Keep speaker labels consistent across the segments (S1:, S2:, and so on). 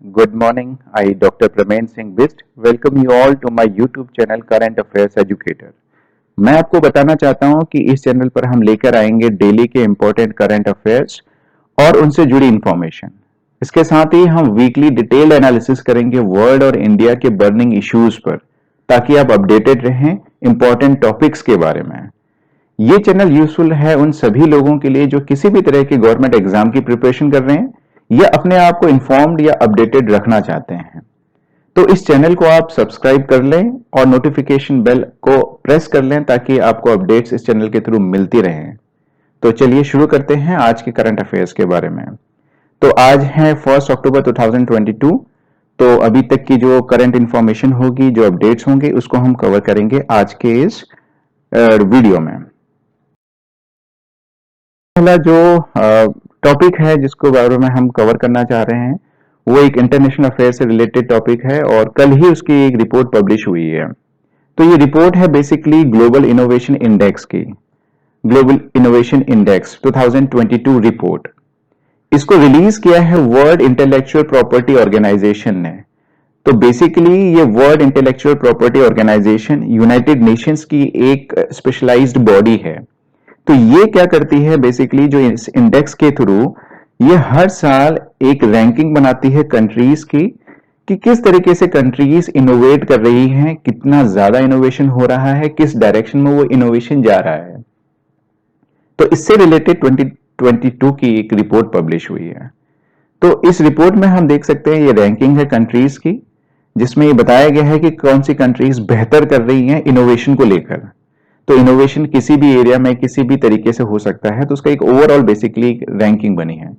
S1: Good morning. I, Dr. Pramain Singh Bist, welcome you all to my YouTube channel Current Affairs Educator. मैं आपको बताना चाहता हूं कि इस चैनल पर हम लेकर आएंगे डेली के इंपॉर्टेंट करंट अफेयर्स और उनसे जुड़ी इंफॉर्मेशन। इसके साथ ही हम वीकली डिटेल्ड एनालिसिस करेंगे वर्ल्ड और इंडिया के बर्निंग इश्यूज पर, ताकि आप अपडेटेड रहें इंपॉर्टेंट टॉपिक्स के बारे में। ये चैनल यूजफुल है उन सभी लोगों के लिए जो किसी भी तरह के गवर्नमेंट एग्जाम की प्रिपरेशन कर रहे हैं या अपने आप को इन्फॉर्म्ड या अपडेटेड रखना चाहते हैं। तो इस चैनल को आप सब्सक्राइब कर लें और नोटिफिकेशन बेल को प्रेस कर लें ताकि आपको अपडेट्स इस चैनल के थ्रू मिलती रहें। तो चलिए शुरू करते हैं आज के करंट अफेयर्स के बारे में। तो आज है 1 अक्टूबर 2022। तो अभी तक की जो करंट इंफॉर्मेशन होगी, जो अपडेट्स होंगे, उसको हम कवर करेंगे आज के इस वीडियो में। पहला जो टॉपिक है जिसको बारे में हम कवर करना चाह रहे हैं वो एक इंटरनेशनल अफेयर से रिलेटेड टॉपिक है और कल ही उसकी एक रिपोर्ट पब्लिश हुई है। तो ये रिपोर्ट है बेसिकली ग्लोबल इनोवेशन इंडेक्स की, ग्लोबल इनोवेशन इंडेक्स 2022 रिपोर्ट। इसको रिलीज किया है वर्ल्ड इंटेलेक्चुअल प्रॉपर्टी ऑर्गेनाइजेशन ने। तो बेसिकली ये World Intellectual Property Organization United Nations की एक स्पेशलाइज्ड बॉडी है। तो ये क्या करती है बेसिकली, जो इस इंडेक्स के थ्रू ये हर साल एक रैंकिंग बनाती है कंट्रीज की कि किस तरीके से कंट्रीज इनोवेट कर रही हैं, कितना ज्यादा इनोवेशन हो रहा है, किस डायरेक्शन में वो इनोवेशन जा रहा है। तो इससे रिलेटेड 2022 की एक रिपोर्ट पब्लिश हुई है। तो इस रिपोर्ट में हम देख सकते हैं ये रैंकिंग है कंट्रीज की, जिसमें ये बताया गया है कि कौन सी कंट्रीज बेहतर कर रही हैं इनोवेशन को लेकर। तो इनोवेशन किसी भी एरिया में किसी भी तरीके से हो सकता है, तो उसका एक ओवरऑल बेसिकली रैंकिंग बनी है।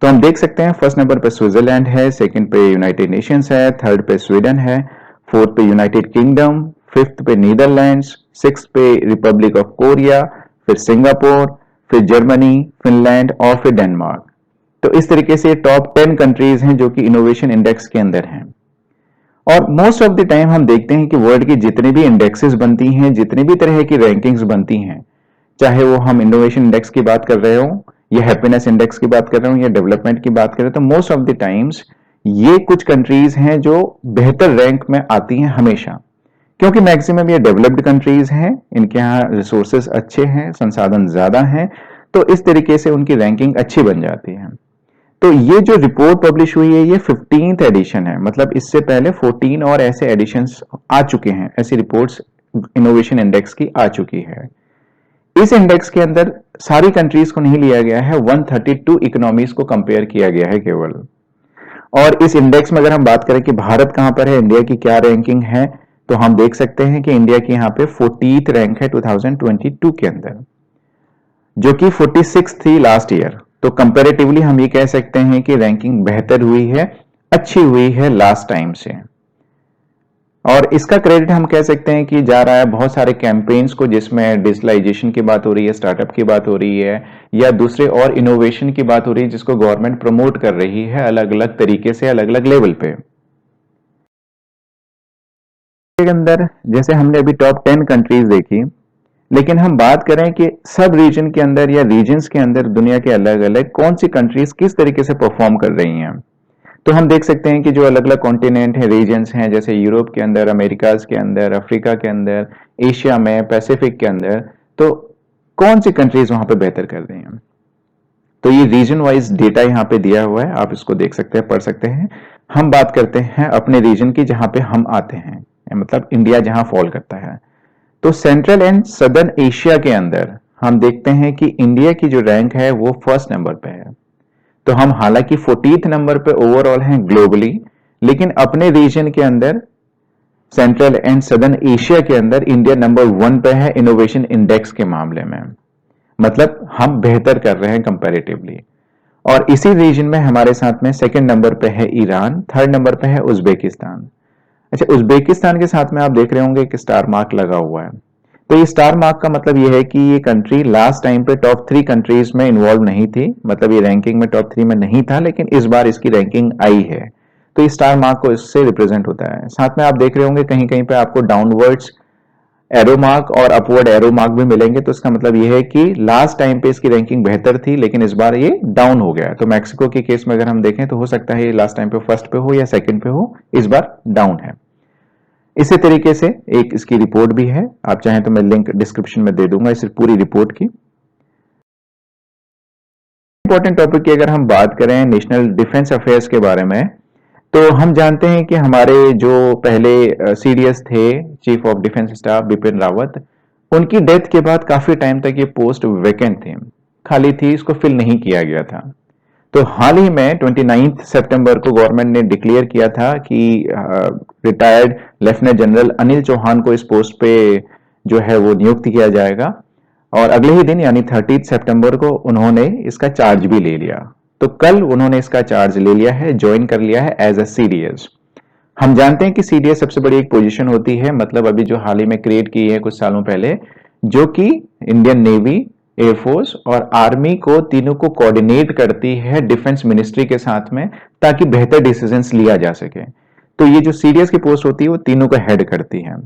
S1: तो हम देख सकते हैं फर्स्ट नंबर पे स्विट्जरलैंड है, सेकंड पे यूनाइटेड नेशंस है, थर्ड पे स्वीडन है, फोर्थ पे यूनाइटेड किंगडम, फिफ्थ पे नीदरलैंड्स, सिक्स्थ पे रिपब्लिक ऑफ कोरिया, फिर सिंगापुर, फिर जर्मनी, फिनलैंड और फिर डेनमार्क। तो इस तरीके से टॉप 10 कंट्रीज हैं जो कि इनोवेशन इंडेक्स के अंदर हैं। और मोस्ट ऑफ द टाइम हम देखते हैं कि वर्ल्ड की जितने भी इंडेक्सेस बनती हैं, जितने भी तरह की रैंकिंग्स बनती हैं, चाहे वो हम इनोवेशन इंडेक्स की बात कर रहे हो या हैप्पीनेस इंडेक्स की बात कर रहे हो या डेवलपमेंट की बात कर रहे हो, तो मोस्ट ऑफ द टाइम्स ये कुछ कंट्रीज हैं जो बेहतर रैंक में आती हैं हमेशा, क्योंकि मैक्सिमम ये डेवलप्ड कंट्रीज हैं, इनके यहाँ रिसोर्सेस अच्छे हैं, संसाधन ज्यादा हैं, तो इस तरीके से उनकी रैंकिंग अच्छी बन जाती है। तो ये जो रिपोर्ट पब्लिश हुई है ये 15th एडिशन है, मतलब इससे पहले 14 और ऐसे एडिशंस आ चुके हैं, ऐसी रिपोर्ट्स इनोवेशन इंडेक्स की आ चुकी है। इस इंडेक्स के अंदर सारी कंट्रीज को नहीं लिया गया है, 132 इकोनॉमीज को कंपेयर किया गया है केवल। और इस इंडेक्स में अगर हम बात करें कि भारत कहां पर है, इंडिया की क्या रैंकिंग है, तो हम देख सकते हैं कि इंडिया की यहां पे 40th रैंक है 2022 के अंदर, जो कि 46 थी लास्ट ईयर। तो कंपैरेटिवली हम ये कह सकते हैं कि रैंकिंग बेहतर हुई है, अच्छी हुई है लास्ट टाइम से। और इसका क्रेडिट हम कह सकते हैं कि जा रहा है बहुत सारे कैंपेन्स को, जिसमें डिजिटलाइजेशन की बात हो रही है, स्टार्टअप की बात हो रही है, या दूसरे और इनोवेशन की बात हो रही है, जिसको गवर्नमेंट प्रमोट कर रही है अलग अलग तरीके से, अलग अलग लेवल पे। के अंदर जैसे हमने अभी टॉप 10 कंट्रीज देखी, लेकिन हम बात करें कि सब रीजन के अंदर या रीजन्स के अंदर दुनिया के अलग अलग कौन सी कंट्रीज किस तरीके से परफॉर्म कर रही हैं, तो हम देख सकते हैं कि जो अलग अलग कॉन्टिनेंट है, रीजन्स हैं, जैसे यूरोप के अंदर, अमेरिकाज के अंदर, अफ्रीका के अंदर, एशिया में, पैसिफिक के अंदर, तो कौन सी कंट्रीज वहां पे बेहतर कर रही हैं। तो ये रीजन वाइज डेटा यहाँ पे दिया हुआ है, आप इसको देख सकते हैं, पढ़ सकते हैं। हम बात करते हैं अपने रीजन की जहां पे हम आते हैं, मतलब इंडिया जहां फॉल करता है। तो सेंट्रल एंड सदर्न एशिया के अंदर हम देखते हैं कि इंडिया की जो रैंक है वो फर्स्ट नंबर पे है। तो हम हालांकि 40th नंबर पे ओवरऑल हैं ग्लोबली, लेकिन अपने रीजन के अंदर सेंट्रल एंड सदर्न एशिया के अंदर इंडिया नंबर 1 पे है इनोवेशन इंडेक्स के मामले में, मतलब हम बेहतर कर रहे हैं कंपैरेटिवली। और इसी रीजन में हमारे साथ में सेकंड नंबर पे है ईरान, थर्ड नंबर पे है उज्बेकिस्तान। अच्छा, उज्बेकिस्तान के साथ में आप देख रहे होंगे कि स्टार मार्क लगा हुआ है। तो ये स्टार मार्क का मतलब ये है कि ये कंट्री लास्ट टाइम पे टॉप 3 कंट्रीज में इन्वॉल्व नहीं थी, मतलब ये रैंकिंग में टॉप 3 में नहीं था, लेकिन इस बार इसकी रैंकिंग आई है। तो ये स्टार मार्क को इससे रिप्रेजेंट होता है। साथ में आप देख रहे होंगे कहीं कहीं पे आपको डाउनवर्ड्स एरो मार्क और अपवर्ड एरो मार्क भी मिलेंगे, तो इसका मतलब यह है कि लास्ट टाइम पे इसकी रैंकिंग बेहतर थी लेकिन इस बार ये डाउन हो गया। तो मैक्सिको के केस में अगर हम देखें तो हो सकता है ये लास्ट टाइम पे फर्स्ट पे हो या सेकंड पे हो, इस बार डाउन है। इसी तरीके से एक इसकी रिपोर्ट भी है, आप चाहें तो मैं लिंक डिस्क्रिप्शन में दे दूंगा इस पूरी रिपोर्ट की। इंपॉर्टेंट टॉपिक की अगर हम बात करें नेशनल डिफेंस अफेयर्स के बारे में, तो हम जानते हैं कि हमारे जो पहले सीडीएस थे, chief of defence staff Bipin Rawat, उनकी डेथ के बाद काफी टाइम तक ये पोस्ट वैकेंट थी, खाली थी, इसको फिल नहीं किया गया था। तो हाल ही में 29 सितंबर को गवर्नमेंट ने डिक्लेयर किया था कि retired lieutenant general Anil Chauhan को इस पोस्ट पे जो है वो नियुक्त किया जाएगा, और अगले ही दिन यानी 30 सितंबर को उन्होंने इसका चार्ज भी ले लिया। तो कल उन्होंने इसका चार्ज ले लिया है, ज्वाइन कर लिया है एज अ सीडीएस। हम जानते हैं कि सीडीएस सबसे बड़ी एक पोजीशन होती है, मतलब अभी जो हाल ही में क्रिएट की है कुछ सालों पहले, जो कि इंडियन नेवी, एयरफोर्स और आर्मी को तीनों को कोऑर्डिनेट करती है डिफेंस मिनिस्ट्री के साथ में, ताकि बेहतर डिसीजंस लिया जा सके। तो ये जो सीडीएस की पोस्ट होती है वो तीनों को हेड करती है।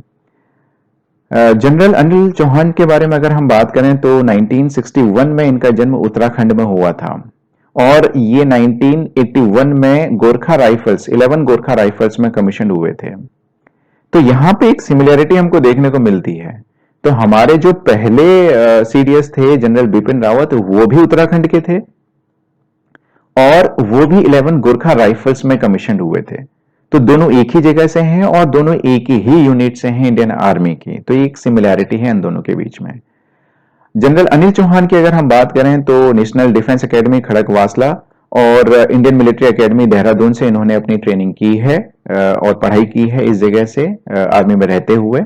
S1: जनरल अनिल चौहान के बारे में अगर हम बात करें तो 1961 में इनका जन्म उत्तराखंड में हुआ था, और ये 1981 में गोरखा राइफल्स 11 गोरखा राइफल्स में कमीशन हुए थे। तो यहां पे एक सिमिलैरिटी हमको देखने को मिलती है। तो हमारे जो पहले सीडीएस थे जनरल बिपिन रावत, वो भी उत्तराखंड के थे और वो भी 11 गोरखा राइफल्स में कमीशन हुए थे। तो दोनों एक ही जगह से हैं और दोनों एक ही यूनिट से हैं इंडियन आर्मी की। तो एक सिमिलैरिटी है इन दोनों के बीच में। जनरल अनिल चौहान की अगर हम बात करें तो नेशनल डिफेंस एकेडमी खड़कवासला और इंडियन मिलिट्री एकेडमी देहरादून से इन्होंने अपनी ट्रेनिंग की है और पढ़ाई की है इस जगह से आर्मी में रहते हुए।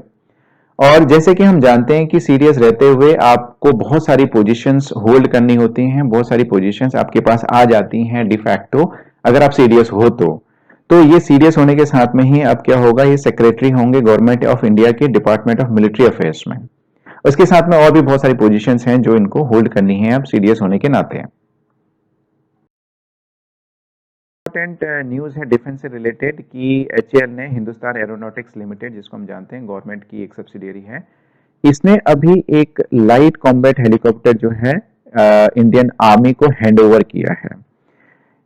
S1: और जैसे कि हम जानते हैं कि सीडीएस रहते हुए आपको बहुत सारी पोजीशंस होल्ड करनी होती हैं, बहुत सारी पोजीशंस आपके पास आ जाती हैं डिफैक्टो अगर आप सीडीएस हो तो ये सीडीएस होने के साथ में ही अब क्या होगा, ये सेक्रेटरी होंगे गवर्नमेंट ऑफ इंडिया के डिपार्टमेंट ऑफ मिलिट्री अफेयर्स में। उसके साथ में और भी बहुत सारी पोजीशंस हैं जो इनको होल्ड करनी है अब सीडीएस होने के नाते। इंपॉर्टेंट न्यूज है डिफेंस से रिलेटेड कि एचएएल ने हिंदुस्तान एरोनॉटिक्स लिमिटेड, जिसको हम जानते हैं गवर्नमेंट की एक सब्सिडियरी है, इसने अभी एक लाइट कॉम्बैट हेलीकॉप्टर जो है इंडियन आर्मी को हैंड ओवर किया है।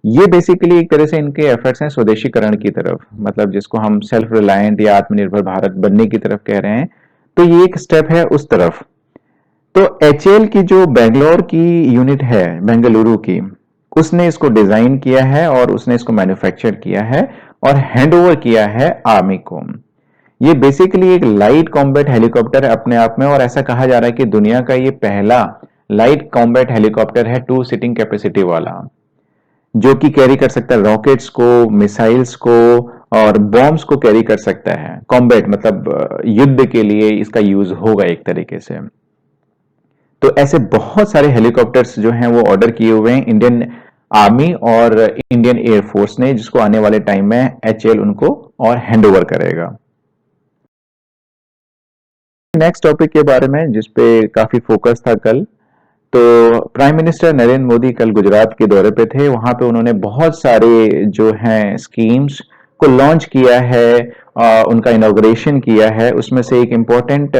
S1: ये बेसिकली एक तरह से इनके एफर्ट्स हैं स्वदेशीकरण की तरफ, मतलब जिसको हम सेल्फ रिलायंट या आत्मनिर्भर भारत बनने की तरफ कह रहे हैं, तो ये एक स्टेप है उस तरफ। तो एचएएल की जो बेंगलोर की यूनिट है, बेंगलुरु की, उसने इसको डिजाइन किया है और उसने इसको मैन्युफैक्चर किया है और हैंड ओवर किया है आर्मी को। ये बेसिकली एक लाइट कॉम्बैट हेलीकॉप्टर है अपने आप में, और ऐसा कहा जा रहा है कि दुनिया का ये पहला लाइट कॉम्बैट हेलीकॉप्टर है 2 सीटिंग कैपेसिटी वाला, जो कि कैरी कर सकता है रॉकेट्स को, मिसाइल्स को और बॉम्ब्स को कैरी कर सकता है। कॉम्बैट मतलब युद्ध के लिए इसका यूज होगा एक तरीके से। तो ऐसे बहुत सारे हेलीकॉप्टर्स जो हैं वो ऑर्डर किए हुए हैं इंडियन आर्मी और इंडियन एयरफोर्स ने, जिसको आने वाले टाइम में एचएएल उनको और हैंड ओवर करेगा। नेक्स्ट टॉपिक के बारे में जिसपे काफी फोकस था कल, तो प्राइम मिनिस्टर नरेंद्र मोदी कल गुजरात के दौरे पे थे। वहां पे उन्होंने बहुत सारे जो हैं स्कीम्स को लॉन्च किया है, उनका इनॉग्रेशन किया है। उसमें से एक इम्पॉर्टेंट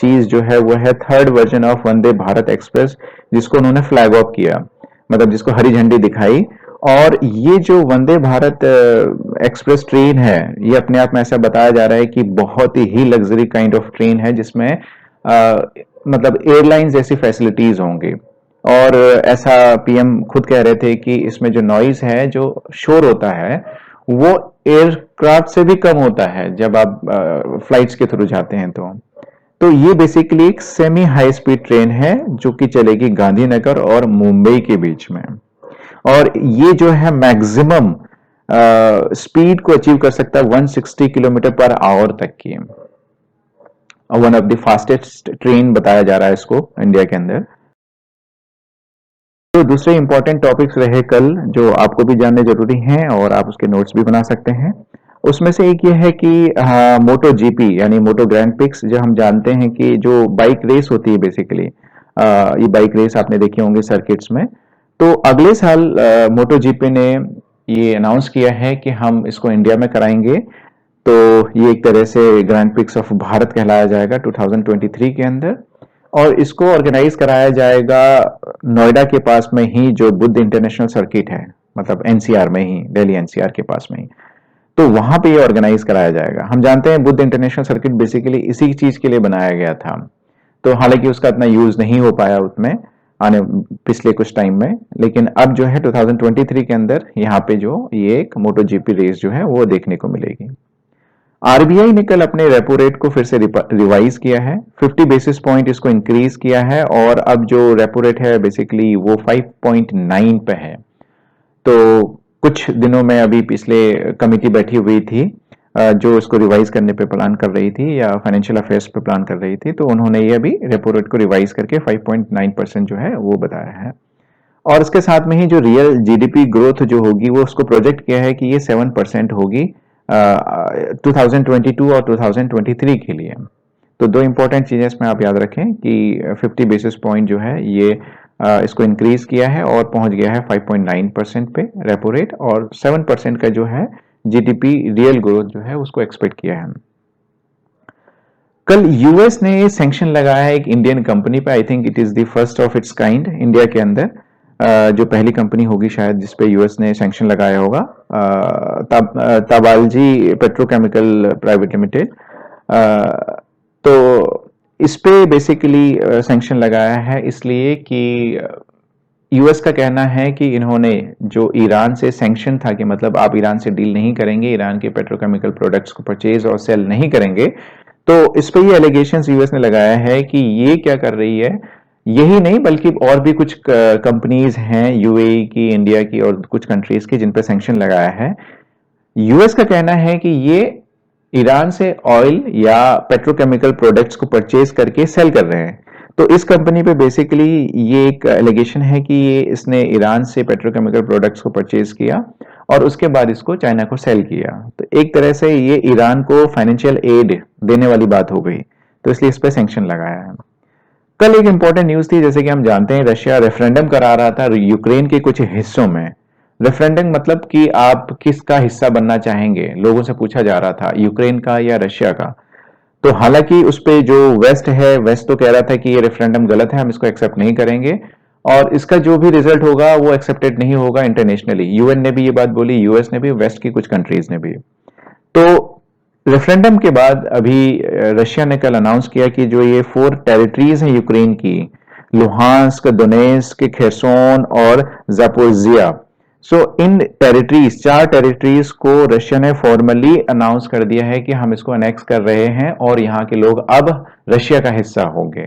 S1: चीज जो है वो है 3rd version of Vande Bharat express, जिसको उन्होंने फ्लैग ऑफ किया, मतलब जिसको हरी झंडी दिखाई। और ये जो वंदे भारत एक्सप्रेस ट्रेन है, ये अपने आप में ऐसा बताया जा रहा है कि बहुत ही लग्जरी काइंड ऑफ ट्रेन है, जिसमें मतलब एयरलाइंस जैसी फैसिलिटीज होंगी। और ऐसा पीएम खुद कह रहे थे कि इसमें जो नॉइज है, जो शोर होता है, वो एयरक्राफ्ट से भी कम होता है जब आप फ्लाइट्स के थ्रू जाते हैं तो ये बेसिकली एक सेमी हाई स्पीड ट्रेन है जो कि चलेगी गांधीनगर और मुंबई के बीच में, और ये जो है मैक्सिमम स्पीड को अचीव कर सकता है 160 किलोमीटर पर आवर तक की। One of the fastest train बताया जा रहा है इसको इंडिया के अंदर। तो दूसरे इंपॉर्टेंट टॉपिक्स रहे कल जो आपको भी जानने जरूरी हैं और आप उसके नोट्स भी बना सकते हैं। उसमें से एक ये है कि मोटो जीपी यानी मोटो ग्रैंड पिक्स, जो हम जानते हैं कि जो बाइक रेस होती है बेसिकली, ये बाइक रेस आपने देखी होंगे सर्किट्स में। तो अगले साल मोटो जीपी ने ये अनाउंस किया है कि हम इसको इंडिया में कराएंगे। तो ये एक तरह से ग्रैंड प्रिक्स ऑफ भारत कहलाया जाएगा 2023 के अंदर, और इसको ऑर्गेनाइज कराया जाएगा नोएडा के पास में ही, जो बुद्ध इंटरनेशनल सर्किट है, मतलब एनसीआर में ही, दिल्ली एनसीआर के पास में ही। तो वहां पे ये ऑर्गेनाइज कराया जाएगा। हम जानते हैं बुद्ध इंटरनेशनल सर्किट बेसिकली इसी चीज के लिए बनाया गया था, तो हालांकि उसका इतना यूज नहीं हो पाया उसमें आने पिछले कुछ टाइम में, लेकिन अब जो है 2023 के अंदर यहाँ पे जो ये एक मोटो जीपी रेस जो है वो देखने को मिलेगी। आरबीआई ने कल अपने रेपो रेट को फिर से रिवाइज किया है, 50 बेसिस पॉइंट इसको इंक्रीज किया है, और अब जो रेपो रेट है बेसिकली वो 5.9 पे है। तो कुछ दिनों में अभी पिछले कमिटी बैठी हुई थी जो इसको रिवाइज करने पे प्लान कर रही थी या फाइनेंशियल अफेयर्स पे प्लान कर रही थी, तो उन्होंने ये अभी रेपो रेट को रिवाइज करके 5.9% जो है वो बताया है। और इसके साथ में ही जो रियल जीडीपी ग्रोथ जो होगी वो उसको प्रोजेक्ट किया है कि ये 7% होगी 2022 और 2023 के लिए। तो दो इंपॉर्टेंट चीजें इसमें आप याद रखें कि 50 बेसिस पॉइंट जो है ये इसको इंक्रीज किया है और पहुंच गया है 5.9% पे रेपो रेट, और 7% का जो है जीडीपी रियल ग्रोथ जो है उसको एक्सपेक्ट किया है। कल यूएस ने सैंक्शन लगाया है एक इंडियन कंपनी पे, I think it is the first of its kind India के अंदर, जो पहली कंपनी होगी शायद जिसपे यूएस ने सैंक्शन लगाया होगा, ताबालजी पेट्रोकेमिकल प्राइवेट लिमिटेड। तो इस पे बेसिकली सैंक्शन लगाया है इसलिए कि यूएस का कहना है कि इन्होंने जो ईरान से सैंक्शन था कि मतलब आप ईरान से डील नहीं करेंगे, ईरान के पेट्रोकेमिकल प्रोडक्ट्स को परचेज और सेल नहीं करेंगे, तो इस पे ये एलिगेशंस यूएस ने लगाया है कि ये क्या कर रही है। यही नहीं बल्कि और भी कुछ कंपनीज हैं यूएई की, इंडिया की और कुछ कंट्रीज की जिन पे सैंक्शन लगाया है। यूएस का कहना है कि ये ईरान से ऑयल या पेट्रोकेमिकल प्रोडक्ट्स को परचेज करके सेल कर रहे हैं। तो इस कंपनी पे बेसिकली ये एक एलिगेशन है कि ये इसने ईरान से पेट्रोकेमिकल प्रोडक्ट्स को परचेज किया और उसके बाद इसको चाइना को सेल किया। तो एक तरह से ये ईरान को फाइनेंशियल एड देने वाली बात हो गई, तो इसलिए इस पे सैंक्शन लगाया है। कल एक इंपॉर्टेंट न्यूज थी, जैसे कि हम जानते हैं रशिया रेफरेंडम करा रहा था यूक्रेन के कुछ हिस्सों में। रेफरेंडम मतलब कि आप किसका हिस्सा बनना चाहेंगे, लोगों से पूछा जा रहा था यूक्रेन का या रशिया का। तो हालांकि उस पे जो वेस्ट है, वेस्ट तो कह रहा था कि ये रेफरेंडम गलत है, हम इसको एक्सेप्ट नहीं करेंगे और इसका जो भी रिजल्ट होगा वो एक्सेप्टेड नहीं होगा इंटरनेशनली। यूएन ने भी ये बात बोली, यूएस ने भी, वेस्ट की कुछ कंट्रीज ने भी। तो रेफरेंडम के बाद अभी रशिया ने कल अनाउंस किया कि जो ये 4 टेरिटरीज हैं यूक्रेन की, लुहांस्क, दोनेस्क, खेरसोन और जापोरिजिया, सो इन टेरिटरीज, 4 टेरिटरीज को रशिया ने फॉर्मली अनाउंस कर दिया है कि हम इसको अनेक्स कर रहे हैं और यहाँ के लोग अब रशिया का हिस्सा होंगे।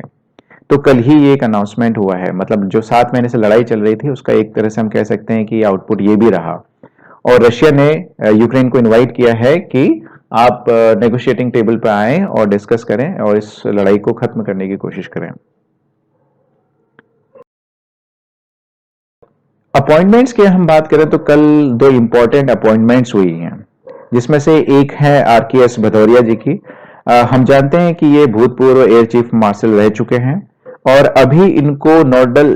S1: तो कल ही ये एक अनाउंसमेंट हुआ है, मतलब जो 7 महीने से लड़ाई चल रही थी उसका एक तरह से हम कह सकते हैं कि आउटपुट ये भी रहा। और रशिया ने यूक्रेन को इनवाइट किया है कि आप नेगोशिएटिंग टेबल पर आए और डिस्कस करें और इस लड़ाई को खत्म करने की कोशिश करें। अपॉइंटमेंट्स की हम बात करें तो कल 2 इंपॉर्टेंट अपॉइंटमेंट्स हुई हैं, जिसमें से एक है आरकेएस भदौरिया जी की। हम जानते हैं कि ये भूतपूर्व एयर चीफ मार्शल रह चुके हैं और अभी इनको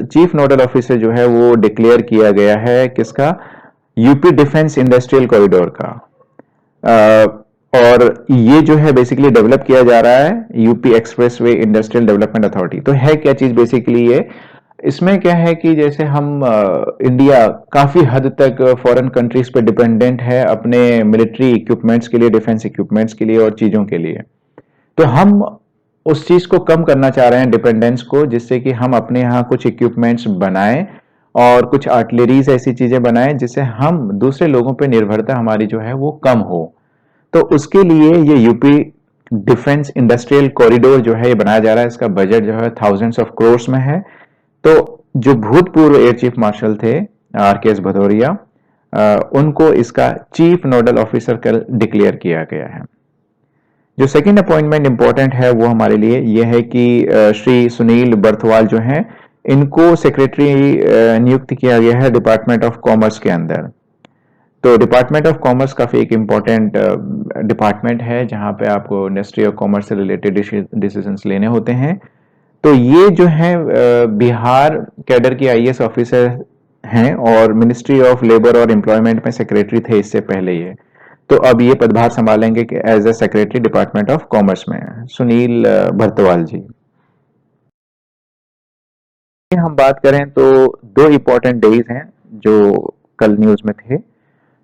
S1: चीफ नोडल ऑफिसर जो है वो डिक्लेयर किया गया है किसका, यूपी डिफेंस इंडस्ट्रियल कॉरिडोर का। और ये जो है बेसिकली डेवलप किया जा रहा है UP expressway industrial development authority. तो है क्या चीज बेसिकली ये, इसमें क्या है कि जैसे हम इंडिया काफी हद तक फॉरेन कंट्रीज पे डिपेंडेंट है अपने मिलिट्री इक्विपमेंट्स के लिए, डिफेंस इक्विपमेंट्स के लिए और चीजों के लिए। तो हम उस चीज को कम करना चाह रहे हैं डिपेंडेंस को, जिससे कि हम अपने यहाँ कुछ इक्विपमेंट्स बनाएं और कुछ आर्टिलरीज ऐसी चीजें बनाएं जिससे हम दूसरे लोगों पे निर्भरता हमारी जो है वो कम हो। तो उसके लिए ये यूपी डिफेंस इंडस्ट्रियल कॉरिडोर जो है ये बनाया जा रहा है। इसका बजट जो है थाउजेंड्स ऑफ करोड़ में है। तो जो भूतपूर्व एयर चीफ मार्शल थे आरकेएस भदौरिया, उनको इसका चीफ नोडल ऑफिसर कल डिक्लेयर किया गया है। जो सेकंड अपॉइंटमेंट इंपॉर्टेंट है वो हमारे लिए यह है कि श्री सुनील बर्थवाल जो हैं इनको सेक्रेटरी नियुक्त किया गया है डिपार्टमेंट ऑफ कॉमर्स के अंदर। तो डिपार्टमेंट ऑफ कॉमर्स काफी एक इम्पॉर्टेंट डिपार्टमेंट है जहां पे आपको इंडस्ट्री और कॉमर्स से रिलेटेड डिसीजंस लेने होते हैं। तो ये जो है बिहार कैडर के आईएएस ऑफिसर हैं और मिनिस्ट्री ऑफ लेबर और एम्प्लॉयमेंट में सेक्रेटरी थे इससे पहले ये। तो अब ये पदभार संभालेंगे कि as a secretary department of commerce में सुनील भरतवाल जी। हम बात करें तो दो इम्पोर्टेंट डेज हैं जो कल न्यूज में थे।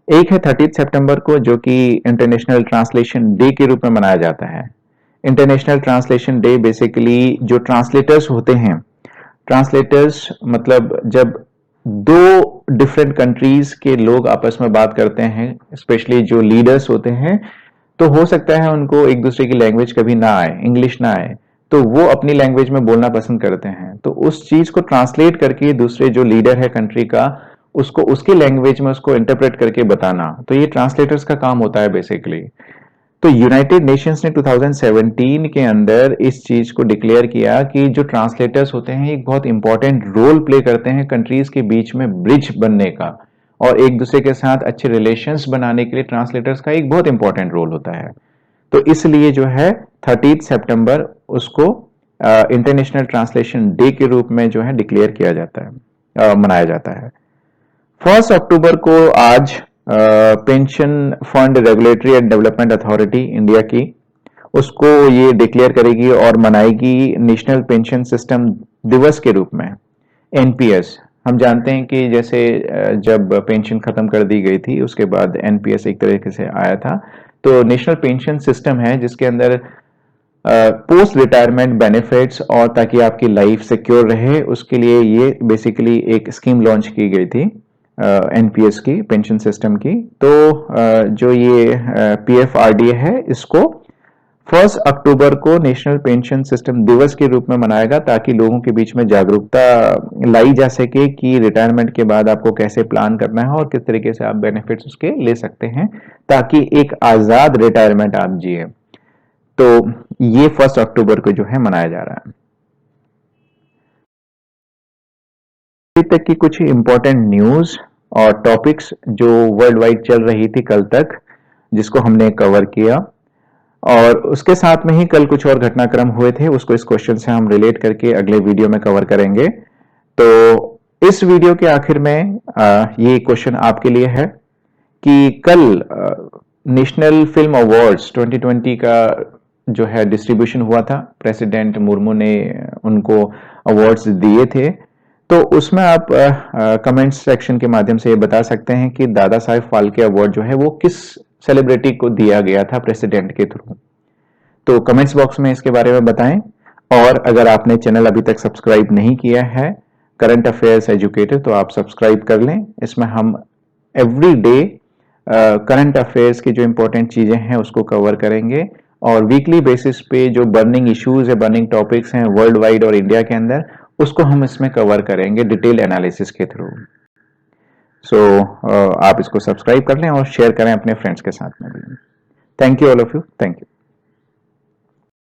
S1: एक है 30 सितंबर को, जो कि इंटरनेशनल ट्रांसलेशन डे के रूप में मनाया जाता है। इंटरनेशनल ट्रांसलेशन डे बेसिकली जो ट्रांसलेटर्स होते हैं, ट्रांसलेटर्स मतलब जब दो डिफरेंट कंट्रीज के लोग आपस में बात करते हैं, स्पेशली जो लीडर्स होते हैं, तो हो सकता है उनको एक दूसरे की लैंग्वेज कभी ना आए, इंग्लिश ना आए, तो वो अपनी लैंग्वेज में बोलना पसंद करते हैं। तो उस चीज को ट्रांसलेट करके दूसरे जो लीडर है कंट्री का, उसको उसकी लैंग्वेज में उसको इंटरप्रेट करके बताना, तो ये ट्रांसलेटर्स का काम होता है बेसिकली। तो यूनाइटेड नेशंस ने 2017 के अंदर इस चीज को डिक्लेयर किया कि जो ट्रांसलेटर्स होते हैं एक बहुत इंपॉर्टेंट रोल प्ले करते हैं कंट्रीज के बीच में ब्रिज बनने का, और एक दूसरे के साथ अच्छे रिलेशंस बनाने के लिए ट्रांसलेटर्स का एक बहुत इंपॉर्टेंट रोल होता है। तो इसलिए जो है 30 सितंबर उसको इंटरनेशनल ट्रांसलेशन डे के रूप में जो है डिक्लेयर किया जाता है, मनाया जाता है। 1 अक्टूबर को आज pension fund regulatory and development authority India की उसको ये डिक्लेयर करेगी और मनाएगी नेशनल पेंशन सिस्टम दिवस के रूप में, एनपीएस। हम जानते हैं कि जैसे जब पेंशन खत्म कर दी गई थी उसके बाद एनपीएस एक तरीके से आया था। तो नेशनल पेंशन सिस्टम है जिसके अंदर पोस्ट रिटायरमेंट बेनिफिट्स, और ताकि आपकी लाइफ सिक्योर रहे उसके लिए ये बेसिकली एक स्कीम लॉन्च की गई थी एनपीएस की, पेंशन सिस्टम की। तो जो ये पीएफआरडीए है इसको 1 अक्टूबर को नेशनल पेंशन सिस्टम दिवस के रूप में मनाएगा, ताकि लोगों के बीच में जागरूकता लाई जा सके कि रिटायरमेंट के बाद आपको कैसे प्लान करना है और किस तरीके से आप बेनिफिट्स उसके ले सकते हैं, ताकि एक आजाद रिटायरमेंट आप जिए। तो ये 1 अक्टूबर को जो है मनाया जा रहा है। अभी तक की कुछ इंपॉर्टेंट न्यूज और टॉपिक्स जो वर्ल्ड वाइड चल रही थी कल तक, जिसको हमने कवर किया, और उसके साथ में ही कल कुछ और घटनाक्रम हुए थे, उसको इस क्वेश्चन से हम रिलेट करके अगले वीडियो में कवर करेंगे। तो इस वीडियो के आखिर में ये क्वेश्चन आपके लिए है कि कल नेशनल फिल्म अवार्ड्स 2020 का जो है डिस्ट्रीब्यूशन हुआ था, प्रेसिडेंट मुर्मू ने उनको अवार्ड्स दिए थे। तो उसमें आप कमेंट सेक्शन के माध्यम से ये बता सकते हैं कि दादा साहेब फाल्के अवार्ड जो है वो किस सेलिब्रिटी को दिया गया था प्रेसिडेंट के थ्रू। तो कमेंट्स बॉक्स में इसके बारे में बताएं, और अगर आपने चैनल अभी तक सब्सक्राइब नहीं किया है करंट अफेयर्स एजुकेटर, तो आप सब्सक्राइब कर लें। इसमें हम एवरी डे करंट अफेयर्स की जो इंपॉर्टेंट चीजें हैं उसको कवर करेंगे, और वीकली बेसिस पे जो बर्निंग इश्यूज है, बर्निंग टॉपिक्स हैं वर्ल्ड वाइड और इंडिया के अंदर, उसको हम इसमें कवर करेंगे डिटेल एनालिसिस के थ्रू। सो आप इसको सब्सक्राइब कर लें और शेयर करें अपने फ्रेंड्स के साथ में भी। Thank you all of you, thank you.